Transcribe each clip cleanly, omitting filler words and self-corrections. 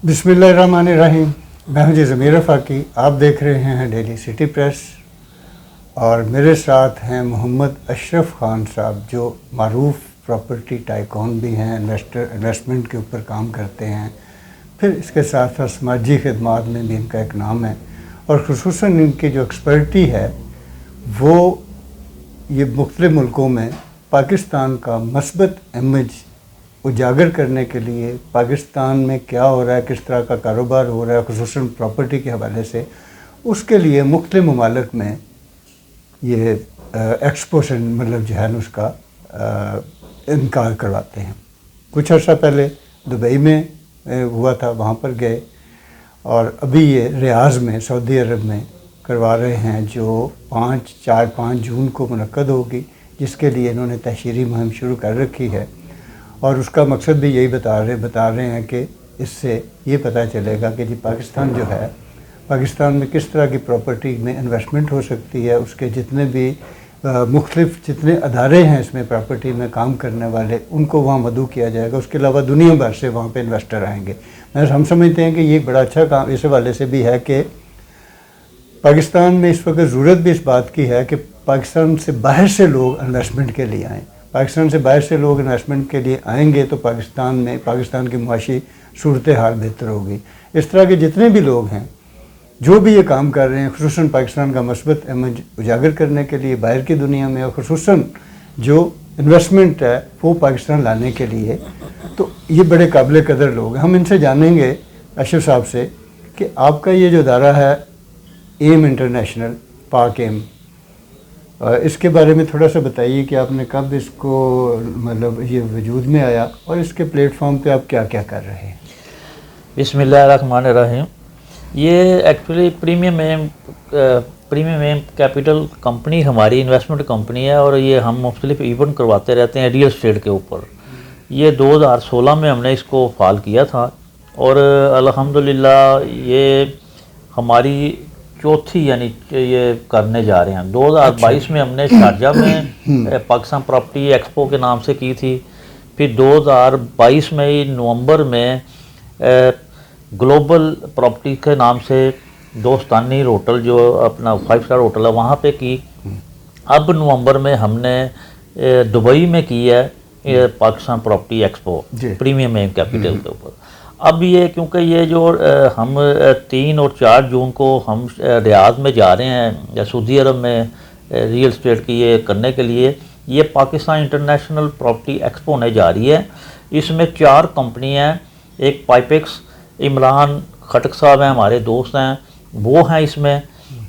بسم اللہ الرحمن الرحیم. میں ہوں ضمیر رفاقی. آپ دیکھ رہے ہیں ڈیلی سٹی پریس اور میرے ساتھ ہیں محمد اشرف خان صاحب جو معروف پراپرٹی ٹائکون بھی ہیں, انویسٹمنٹ کے اوپر کام کرتے ہیں. پھر اس کے ساتھ ساتھ سماجی خدمات میں بھی ان کا ایک نام ہے اور خصوصاً ان کی جو ایکسپرٹی ہے وہ یہ مختلف ملکوں میں پاکستان کا مثبت امیج اجاگر کرنے کے لیے, پاکستان میں کیا ہو رہا ہے, کس طرح کا کاروبار ہو رہا ہے خصوصاً پراپرٹی کے حوالے سے, اس کے لیے مختلف ممالک میں یہ ایکسپوشن مطلب جو ہے نا اس کا انعقاد کرواتے ہیں. کچھ عرصہ پہلے دبئی میں ہوا تھا, وہاں پر گئے, اور ابھی یہ ریاض میں سعودی عرب میں کروا رہے ہیں جو 5 جون کو منعقد ہوگی, جس کے لیے انہوں نے تحشیری مہم شروع کر رکھی ہے. اور اس کا مقصد بھی یہی بتا رہے ہیں کہ اس سے یہ پتہ چلے گا کہ جی پاکستان جو ہے, پاکستان میں کس طرح کی پراپرٹی میں انویسٹمنٹ ہو سکتی ہے, اس کے جتنے بھی مختلف جتنے ادارے ہیں اس میں پراپرٹی میں کام کرنے والے, ان کو وہاں مدعو کیا جائے گا. اس کے علاوہ دنیا بھر سے وہاں پہ انویسٹر آئیں گے. ہم سمجھتے ہیں کہ یہ بڑا اچھا کام اس حوالے سے بھی ہے کہ پاکستان میں اس وقت ضرورت بھی اس بات کی ہے کہ پاکستان سے باہر سے لوگ انویسٹمنٹ کے لیے آئیں. پاکستان سے باہر سے لوگ انویسٹمنٹ کے لیے آئیں گے تو پاکستان کی معاشی صورتحال بہتر ہوگی. اس طرح کے جتنے بھی لوگ ہیں جو بھی یہ کام کر رہے ہیں خصوصاً پاکستان کا مثبت امیج اجاگر کرنے کے لیے باہر کی دنیا میں, اور خصوصاً جو انویسٹمنٹ ہے وہ پاکستان لانے کے لیے, تو یہ بڑے قابل قدر لوگ ہیں. ہم ان سے جانیں گے اشرف صاحب سے کہ آپ کا یہ جو ادارہ ہے ایم انٹرنیشنل پاک ایم, اس کے بارے میں تھوڑا سا بتائیے کہ آپ نے کب اس کو مطلب یہ وجود میں آیا اور اس کے پلیٹ فارم پہ آپ کیا کیا کر رہے ہیں. بسم اللہ الرحمن الرحیم. یہ actually premium M capital company ہماری انویسٹمنٹ کمپنی ہے, اور یہ ہم مختلف ایونٹ کرواتے رہتے ہیں ریئل اسٹیٹ کے اوپر. یہ 2016 میں ہم نے اس کو فعال کیا تھا, اور الحمدللہ یہ ہماری چوتھی یعنی یہ کرنے جا رہے ہیں. 2022 میں ہم نے شارجہ میں پاکستان پراپرٹی ایکسپو کے نام سے کی تھی. پھر 2022 میں ہی نومبر میں گلوبل پراپرٹی کے نام سے دوستانی ہوٹل جو اپنا 5 اسٹار ہوٹل ہے وہاں پہ کی. اب نومبر میں ہم نے دبئی میں کی ہے Pakistan property expo premium M capital کے اوپر. اب یہ کیونکہ یہ جو ہم 3 اور 4 جون کو ہم ریاض میں جا رہے ہیں سعودی عرب میں ریئل اسٹیٹ کی یہ کرنے کے لیے, یہ پاکستان انٹرنیشنل پراپرٹی ایکسپو ہونے جا رہی ہے. اس میں 4 کمپنی ہیں. ایک پائپیکس, عمران خٹک صاحب ہیں ہمارے دوست ہیں, وہ ہیں اس میں,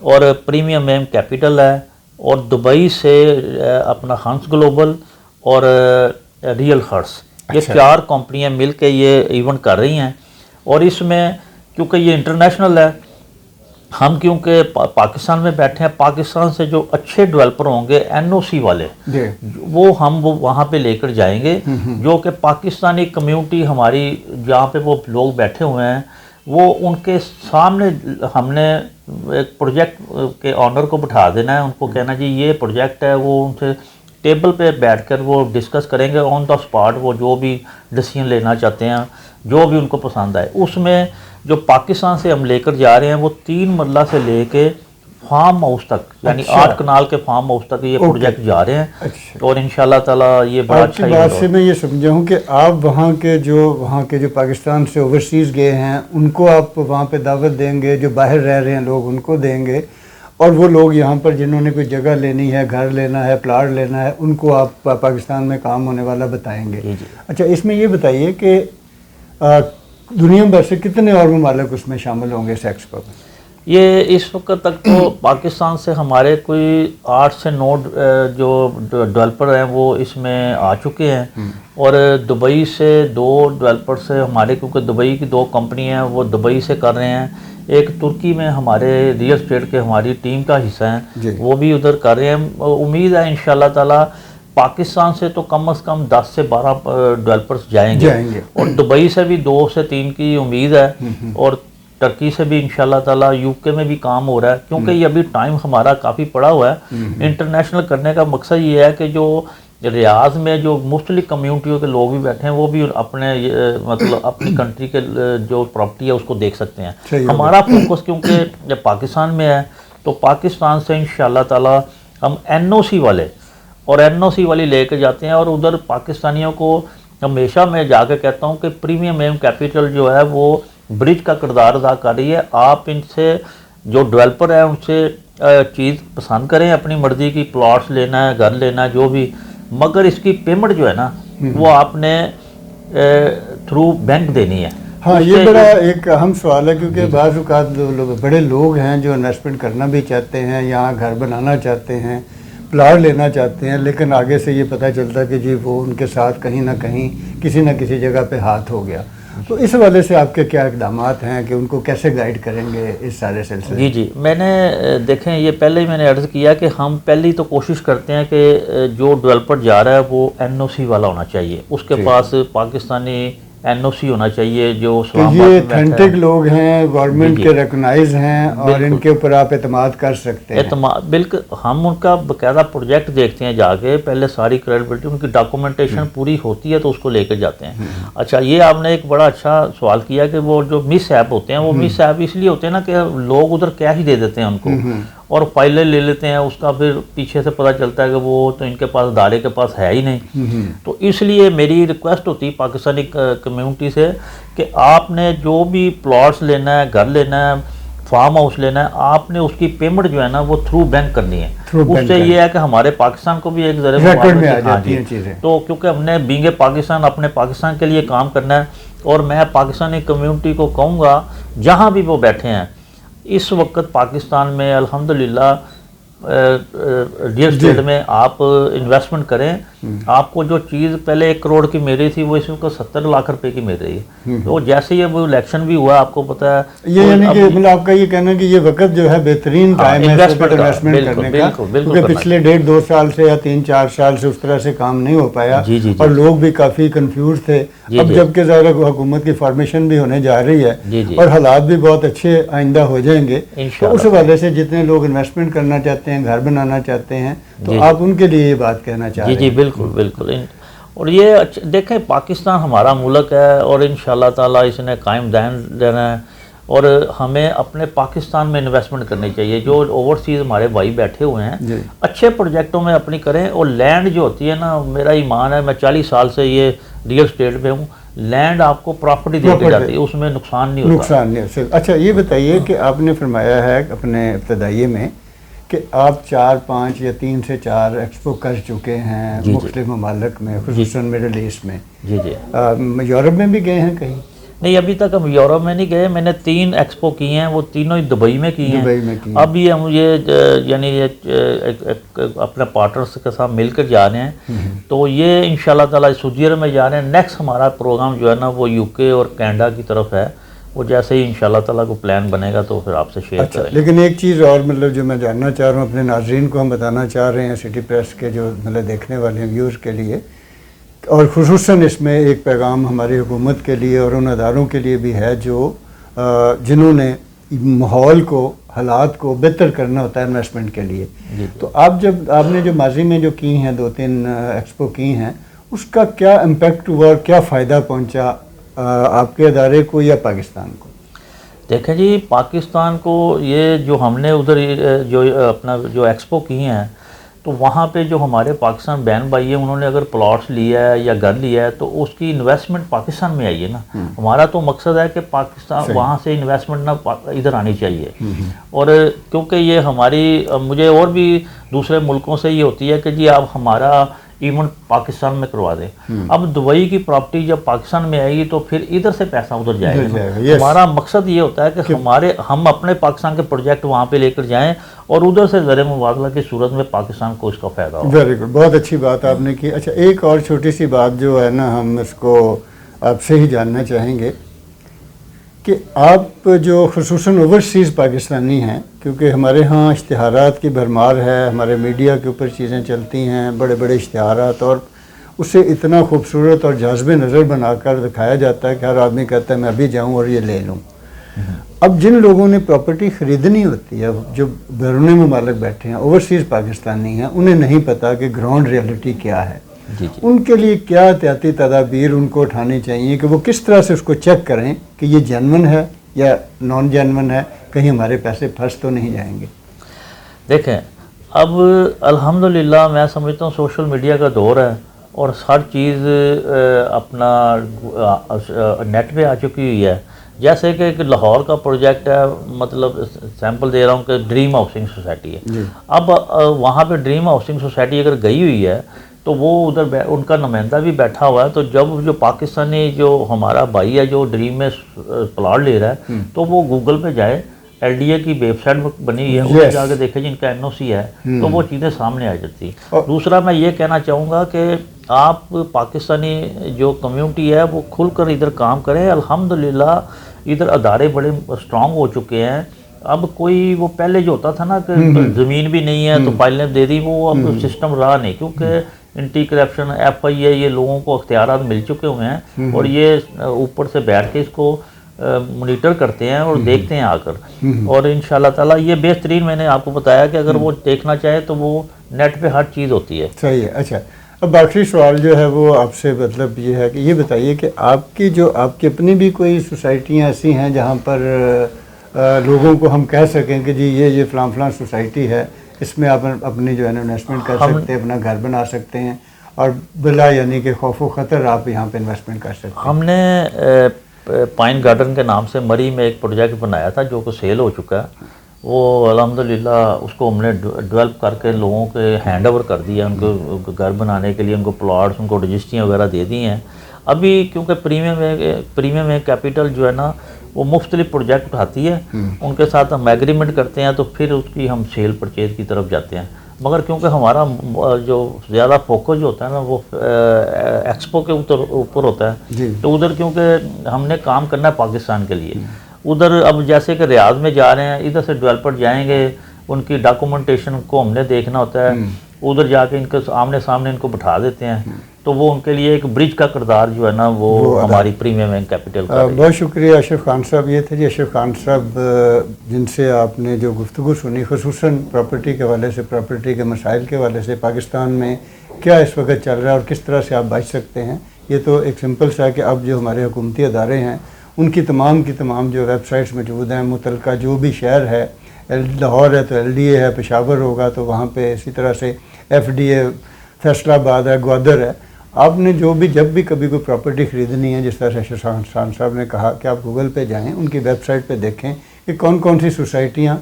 اور پریمیم ایم کیپٹل ہے, اور دبئی سے اپنا ہنس گلوبل اور ریئل ہرس, یہ 4 کمپنیاں مل کے یہ ایونٹ کر رہی ہیں. اور اس میں کیونکہ یہ انٹرنیشنل ہے, ہم کیونکہ پاکستان میں بیٹھے ہیں, پاکستان سے جو اچھے ڈیولپر ہوں گے NOC والے وہ ہم وہاں پہ لے کر جائیں گے, جو کہ پاکستانی کمیونٹی ہماری جہاں پہ وہ لوگ بیٹھے ہوئے ہیں وہ ان کے سامنے ہم نے ایک پروجیکٹ کے آنر کو بٹھا دینا ہے, ان کو کہنا جی یہ پروجیکٹ ہے, وہ ان سے ٹیبل پہ بیٹھ کر وہ ڈسکس کریں گے آن دا اسپاٹ, وہ جو بھی ڈیسیژن لینا چاہتے ہیں جو بھی ان کو پسند آئے. اس میں جو پاکستان سے ہم لے کر جا رہے ہیں وہ 3 مرلہ سے لے کے فارم ہاؤس تک یعنی 8 کنال کے فارم ہاؤس تک یہ پروجیکٹ جا رہے ہیں, اور انشاءاللہ تعالی یہ بڑا اچھا. آپ کی بات سے میں یہ سمجھا ہوں کہ آپ وہاں کے جو پاکستان سے اوورسیز گئے ہیں ان کو آپ وہاں پہ دعوت دیں گے, جو باہر رہ رہے ہیں لوگ ان کو دیں گے, اور وہ لوگ یہاں پر جنہوں نے کوئی جگہ لینی ہے, گھر لینا ہے, پلاٹ لینا ہے, ان کو آپ پاکستان میں کام ہونے والا بتائیں گے. اچھا, اس میں یہ بتائیے کہ دنیا بھر سے کتنے اور ممالک اس میں شامل ہوں گے اس ایکسپو میں؟ یہ اس وقت تک تو پاکستان سے ہمارے کوئی 8 سے 9 جو ڈیولپر ہیں وہ اس میں آ چکے ہیں, اور دبئی سے 2 ڈیولپر سے ہمارے, کیونکہ دبئی کی 2 کمپنی ہیں وہ دبئی سے کر رہے ہیں. ایک ترکی میں ہمارے ریئل اسٹیٹ کے ہماری ٹیم کا حصہ ہیں وہ بھی ادھر کر رہے ہیں. امید ہے انشاءاللہ تعالی پاکستان سے تو کم از کم 10 سے 12 ڈیولپرز جائیں گے, اور دبئی سے بھی 2 سے 3 کی امید ہے, اور ترکی سے بھی انشاءاللہ تعالی UK میں بھی کام ہو رہا ہے, کیونکہ یہ ابھی ٹائم ہمارا کافی پڑا ہوا ہے. انٹرنیشنل کرنے کا مقصد یہ ہے کہ جو ریاض میں جو مختلف کمیونٹیوں کے لوگ بھی بیٹھے ہیں وہ بھی اپنے مطلب اپنی کنٹری کے جو پراپرٹی ہے اس کو دیکھ سکتے ہیں. ہمارا فوکس کیونکہ جب پاکستان میں ہے تو پاکستان سے انشاءاللہ تعالی ہم NOC والے اور NOC والی لے کے جاتے ہیں, اور ادھر پاکستانیوں کو ہمیشہ میں جا کے کہتا ہوں کہ پریمیم ایم کیپٹل جو ہے وہ برج کا کردار ادا کر رہی ہے. آپ ان سے جو ڈیولپر ہے ان سے چیز پسند کریں اپنی مرضی کی, پلاٹس لینا ہے, گھر لینا ہے, جو بھی, مگر اس کی پیمنٹ جو ہے نا وہ آپ نے تھرو بینک دینی ہے. ہاں یہ بڑا ایک اہم سوال ہے, کیونکہ بعض اوقات بڑے لوگ ہیں جو انویسٹمنٹ کرنا بھی چاہتے ہیں, یہاں گھر بنانا چاہتے ہیں, پلاٹ لینا چاہتے ہیں, لیکن آگے سے یہ پتہ چلتا ہے کہ جی وہ ان کے ساتھ کہیں نہ کہیں کسی نہ کسی جگہ پہ ہاتھ ہو گیا. تو اس حوالے سے آپ کے کیا اقدامات ہیں کہ ان کو کیسے گائیڈ کریں گے اس سارے سلسلے؟ جی میں نے دیکھیں یہ پہلے ہی میں نے عرض کیا کہ ہم پہلی تو کوشش کرتے ہیں کہ جو ڈیولپر جا رہا ہے وہ NOC والا ہونا چاہیے, اس کے پاس پاکستانی NOC ہونا چاہیے جو یہ اتھینٹک لوگ ہیں, گورنمنٹ کے ریکگنائز ہیں, اور ان کے اوپر آپ اعتماد کر سکتے ہیں. بالکل, ہم ان کا باقاعدہ پروجیکٹ دیکھتے ہیں جا کے, پہلے ساری کریڈیبلٹی ان کی ڈاکومنٹیشن پوری ہوتی ہے تو اس کو لے کے جاتے ہیں. اچھا یہ آپ نے ایک بڑا اچھا سوال کیا کہ وہ جو مس ایپ ہوتے ہیں وہ مس ایپ اس لیے ہوتے ہیں نا کہ لوگ ادھر کیش دے دیتے ہیں ان کو اور فائلیں لے لیتے ہیں, اس کا پھر پیچھے سے پتہ چلتا ہے کہ وہ تو ان کے پاس ادارے کے پاس ہے ہی نہیں. تو اس لیے میری ریکویسٹ ہوتی ہے پاکستانی کمیونٹی سے کہ آپ نے جو بھی پلاٹس لینا ہے, گھر لینا ہے, فارم ہاؤس لینا ہے, آپ نے اس کی پیمنٹ جو ہے نا وہ تھرو بینک کرنی ہے. اس سے یہ ہے کہ ہمارے پاکستان کو بھی ایک ذریعہ تو کیونکہ ہم نے بینگ پاکستان اپنے پاکستان کے لیے کام کرنا ہے, اور میں پاکستانی کمیونٹی کو کہوں گا جہاں بھی وہ بیٹھے ہیں اس وقت پاکستان میں الحمدللہ ریئل اسٹیٹ میں آپ انویسٹمنٹ کریں. آپ کو جو چیز پہلے 1 کروڑ کی مل رہی تھی وہ اس وقت 70 لاکھ روپے کی مل رہی ہے. تو جیسے یہ وہ الیکشن بھی ہوا آپ کو پتہ ہے, یہ یعنی کہ مطلب آپ کا یہ کہنا ہے کہ یہ وقت جو ہے بہترین ٹائم ہے انویسٹمنٹ کرنے کا, کیونکہ پچھلے 1.5-2 سال سے یا 3-4 سال سے اس طرح سے کام نہیں ہو پایا, اور لوگ بھی کافی کنفیوز تھے. اب جبکہ ظاہر حکومت کی فارمیشن بھی ہونے جا رہی ہے اور حالات بھی بہت اچھے آئندہ ہو جائیں گے, تو اس حوالے سے جتنے لوگ انویسٹمنٹ کرنا چاہتے ہیں, گھر بنانا چاہتے ہیں, تو آپ ان کے لیے یہ بات کہنا چاہ رہے ہیں؟ جی بالکل. اور یہ دیکھیں پاکستان ہمارا ملک ہے اور انشاءاللہ تعالیٰ اس نے قائم دائم رہنا ہے, اور ہمیں اپنے پاکستان میں انویسٹمنٹ کرنی چاہیے. جو اوورسیز ہمارے بھائی بیٹھے ہوئے ہیں اچھے پروجیکٹوں میں اپنی کریں. اور لینڈ جو ہوتی ہے نا, میرا ایمان ہے, میں 40 سال سے یہ ریئل اسٹیٹ میں ہوں, لینڈ آپ کو پراپرٹی دے کے جاتی ہے, اس میں نقصان نہیں ہوتا. اچھا یہ بتائیے کہ آپ نے فرمایا ہے اپنے ابتدائیے میں کہ آپ 4-5 یا 3 سے 4 ایکسپو کر چکے ہیں مختلف ممالک میں, خصوصاً مڈل ایسٹ میں. یورپ میں بھی گئے ہیں کہیں؟ نہیں, ابھی تک ہم یورپ میں نہیں گئے. میں نے 3 ایکسپو کی ہیں, وہ تینوں ہی دبئی میں کی ہیں. اب یہ مجھے یعنی اپنے پارٹنرز کے ساتھ مل کر جا رہے ہیں, تو یہ انشاءاللہ تعالیٰ سعودی عرب میں جا رہے ہیں. نیکسٹ ہمارا پروگرام جو ہے نا وہ UK اور کینیڈا کی طرف ہے, وہ جیسے ہی انشاءاللہ تعالیٰ کو پلان بنے گا تو پھر آپ سے شیئر کریں گے. لیکن ایک چیز اور مطلب جو میں جاننا چاہ رہا ہوں, اپنے ناظرین کو ہم بتانا چاہ رہے ہیں, سٹی پریس کے جو مطلب دیکھنے والے ہیں ویورز کے لیے, اور خصوصاً اس میں ایک پیغام ہماری حکومت کے لیے اور ان اداروں کے لیے بھی ہے جو جنہوں نے ماحول کو, حالات کو بہتر کرنا ہوتا ہے انویسٹمنٹ کے لیے. تو آپ نے جو ماضی میں جو کی ہیں 2-3 ایکسپو کی ہیں, اس کا کیا امپیکٹ ہوا اور کیا فائدہ پہنچا آپ کے ادارے کو یا پاکستان کو؟ دیکھیں جی, پاکستان کو یہ جو ہم نے ادھر جو اپنا جو ایکسپو کی ہیں, تو وہاں پہ جو ہمارے پاکستان بہن بھائی ہیں انہوں نے اگر پلاٹس لیا ہے یا گھر لیا ہے تو اس کی انویسٹمنٹ پاکستان میں آئی ہے نا. ہمارا تو مقصد ہے کہ پاکستان وہاں سے انویسٹمنٹ نہ ادھر آنی چاہیے. اور کیونکہ یہ ہماری, مجھے اور بھی دوسرے ملکوں سے یہ ہوتی ہے کہ جی آپ ہمارا ایونٹ پاکستان میں کروا دیں. اب دبئی کی پراپرٹی جب پاکستان میں آئے گی تو پھر ادھر سے پیسہ ادھر جائے گا. ہمارا مقصد یہ ہوتا ہے کہ ہم اپنے پاکستان کے پروجیکٹ وہاں پہ لے کر جائیں اور ادھر سے زر مبادلہ کی صورت میں پاکستان کو اس کا فائدہ ہو. ویری گڈ, بہت اچھی بات آپ نے کی. اچھا ایک اور چھوٹی سی بات جو ہے نا, ہم اس کو آپ سے ہی جاننا چاہیں گے کہ آپ جو خصوصاً اوورسیز پاکستانی ہیں, کیونکہ ہمارے ہاں اشتہارات کی بھرمار ہے, ہمارے میڈیا کے اوپر چیزیں چلتی ہیں, بڑے بڑے اشتہارات, اور اسے اتنا خوبصورت اور جاذب نظر بنا کر دکھایا جاتا ہے کہ ہر آدمی کہتا ہے میں ابھی جاؤں اور یہ لے لوں. اب جن لوگوں نے پراپرٹی خریدنی ہوتی ہے, جو بیرون ممالک بیٹھے ہیں, اوورسیز پاکستانی ہیں, انہیں نہیں پتہ کہ گراؤنڈ ریئلٹی کیا ہے. جی ان کے لیے کیا احتیاطی تدابیر ان کو اٹھانی چاہیے کہ وہ کس طرح سے اس کو چیک کریں کہ یہ جینون ہے یا نان جینون ہے, کہیں ہمارے پیسے پھنس تو نہیں جائیں گے؟ دیکھیں اب الحمدللہ میں سمجھتا ہوں سوشل میڈیا کا دور ہے اور ہر چیز اپنا نیٹ پہ آ چکی ہوئی ہے. جیسے کہ ایک لاہور کا پروجیکٹ ہے, مطلب سیمپل دے رہا ہوں کہ ڈریم ہاؤسنگ سوسائٹی ہے. اب وہاں پہ ڈریم ہاؤسنگ سوسائٹی اگر گئی ہوئی ہے تو وہ ادھر ان کا نمائندہ بھی بیٹھا ہوا ہے, تو جب جو پاکستانی جو ہمارا بھائی ہے جو ڈریم میں پلاٹ لے رہا ہے تو وہ گوگل پہ جائے, ایل ڈی اے کی ویب سائٹ بنی ہوئی ہے, اسے جا کے دیکھیں جن کا این او سی ہے تو وہ چیزیں سامنے آ جاتی. دوسرا میں یہ کہنا چاہوں گا کہ آپ پاکستانی جو کمیونٹی ہے وہ کھل کر ادھر کام کریں. الحمدللہ ادھر ادارے بڑے اسٹرانگ ہو چکے ہیں. اب کوئی وہ پہلے جو ہوتا تھا نا کہ زمین بھی نہیں ہے تو فائلیں دے دی, وہ اب سسٹم رہا نہیں, کیونکہ اینٹی کرپشن ایف آئی اے یہ لوگوں کو اختیارات مل چکے ہوئے ہیں اور یہ اوپر سے بیٹھ کے اس کو مانیٹر کرتے ہیں اور دیکھتے ہیں آ کر. اور انشاءاللہ تعالیٰ یہ بہترین میں نے آپ کو بتایا کہ اگر وہ دیکھنا چاہے تو وہ نیٹ پہ ہر چیز ہوتی ہے. صحیح ہے. اچھا, اب آخری سوال جو ہے وہ آپ سے مطلب یہ ہے کہ یہ بتائیے کہ آپ کی اپنی بھی کوئی سوسائٹیاں ایسی ہیں جہاں پر لوگوں کو ہم کہہ سکیں کہ جی یہ فلاں سوسائٹی ہے, اس میں آپ اپنی جو ہے نا انویسٹمنٹ کر سکتے ہیں, اپنا گھر بنا سکتے ہیں اور بلا یعنی کہ خوف و خطر آپ یہاں پہ انویسٹمنٹ کر سکتے ہیں؟ ہم نے پائن گارڈن کے نام سے مری میں ایک پروجیکٹ بنایا تھا جو کہ سیل ہو چکا ہے. وہ الحمدللہ اس کو ہم نے ڈیولپ کر کے لوگوں کے ہینڈ اوور کر دیا, ان کو گھر بنانے کے لیے ان کو پلاٹس, ان کو رجسٹریاں وغیرہ دے دی ہیں. ابھی کیونکہ پریمیم میں کیپٹل جو ہے نا وہ مختلف پروجیکٹ اٹھاتی ہے, ان کے ساتھ ہم ایگریمنٹ کرتے ہیں تو پھر اس کی ہم سیل پرچیز کی طرف جاتے ہیں. مگر کیونکہ ہمارا جو زیادہ فوکس جو ہوتا ہے نا وہ ایکسپو کے اوپر ہوتا ہے, تو ادھر کیونکہ ہم نے کام کرنا ہے پاکستان کے لیے, ادھر اب جیسے کہ ریاض میں جا رہے ہیں, ادھر سے ڈیولپر جائیں گے, ان کی ڈاکومنٹیشن کو ہم نے دیکھنا ہوتا ہے, ادھر جا کے ان کے آمنے سامنے ان کو بٹھا دیتے ہیں, تو وہ ان کے لیے ایک برج کا کردار جو ہے نا وہ ہماری پریمیم کیپٹل کا. بہت شکریہ اشرف خان صاحب. یہ تھے جی اشرف خان صاحب جن سے آپ نے جو گفتگو سنی, خصوصاً پراپرٹی کے حوالے سے, پراپرٹی کے مسائل کے حوالے سے, پاکستان میں کیا اس وقت چل رہا ہے اور کس طرح سے آپ بچ سکتے ہیں. یہ تو ایک سمپل سا ہے کہ اب جو ہمارے حکومتی ادارے ہیں ان کی تمام جو ویب سائٹس موجود ہیں, متعلقہ جو بھی شہر ہے, لاہور ہے تو ایل ڈی اے ہے, پشاور ہوگا تو وہاں پہ اسی طرح سے ایف ڈی اے, فیصل آباد ہے, گوادر ہے. آپ نے جب بھی کبھی کوئی پراپرٹی خریدنی ہے, جس طرح سے اشرف خان صاحب نے کہا کہ آپ گوگل پہ جائیں, ان کی ویب سائٹ پہ دیکھیں کہ کون سی سوسائٹیاں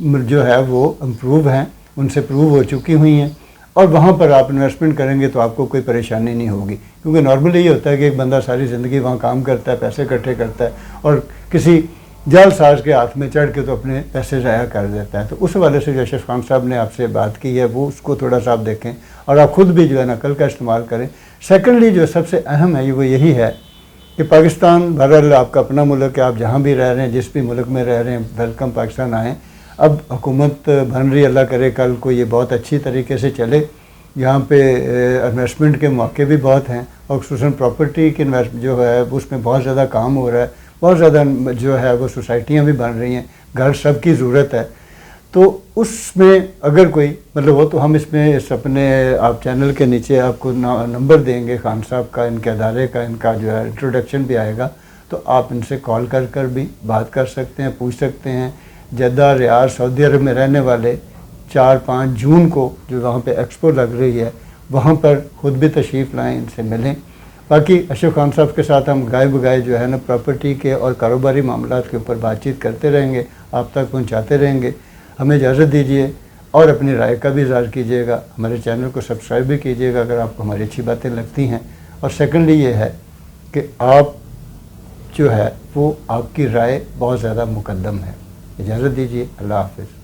جو ہے وہ امپروو ہیں, ان سے پروو ہو چکی ہوئی ہیں, اور وہاں پر آپ انویسٹمنٹ کریں گے تو آپ کو کوئی پریشانی نہیں ہوگی. کیونکہ نارملی یہ ہوتا ہے کہ ایک بندہ ساری زندگی وہاں کام کرتا ہے, پیسے اکٹھے کرتا ہے اور کسی جال ساز کے ہاتھ میں چڑھ کے تو اپنے پیسے ضائع کر دیتا ہے. تو اس حوالے سے جو اشرف خان صاحب نے آپ سے بات کی ہے وہ اس کو تھوڑا سا آپ دیکھیں اور آپ خود بھی جو ہے نقل کا استعمال کریں. سیکنڈلی جو سب سے اہم ہے وہ یہی ہے کہ پاکستان بہرحال آپ کا اپنا ملک ہے, آپ جہاں بھی رہ رہے ہیں, جس بھی ملک میں رہ رہے ہیں, ویلکم, پاکستان آئیں. اب حکومت بن رہی, اللہ کرے کل کو یہ بہت اچھی طریقے سے چلے. یہاں پہ انویسٹمنٹ کے موقع بھی بہت ہیں اور خصوصاً پراپرٹی کی جو ہے اس میں بہت زیادہ کام ہو رہا ہے, بہت زیادہ جو ہے وہ سوسائٹیاں بھی بن رہی ہیں, گھر سب کی ضرورت ہے. تو اس میں اگر کوئی مطلب ہو تو ہم اس میں اپنے آپ چینل کے نیچے آپ کو نمبر دیں گے خان صاحب کا, ان کے ادارے کا, ان کا جو ہے انٹروڈکشن بھی آئے گا, تو آپ ان سے کال کر بھی بات کر سکتے ہیں, پوچھ سکتے ہیں. جدہ, ریاض, سعودی عرب میں رہنے والے 4-5 جون کو جو وہاں پہ ایکسپو لگ رہی ہے وہاں پر خود بھی تشریف لائیں, ان سے ملیں. باقی اشرف خان صاحب کے ساتھ ہم گائے بگائے جو ہے نا پراپرٹی کے اور کاروباری معاملات کے اوپر بات چیت کرتے رہیں گے, آپ تک پہنچاتے رہیں گے. ہمیں اجازت دیجیے اور اپنی رائے کا بھی اظہار کیجیے گا. ہمارے چینل کو سبسکرائب بھی کیجیے گا اگر آپ کو ہماری اچھی باتیں لگتی ہیں. اور سیکنڈلی یہ ہے کہ آپ جو ہے وہ آپ کی رائے بہت زیادہ مقدم ہے. اجازت دیجیے, اللہ حافظ.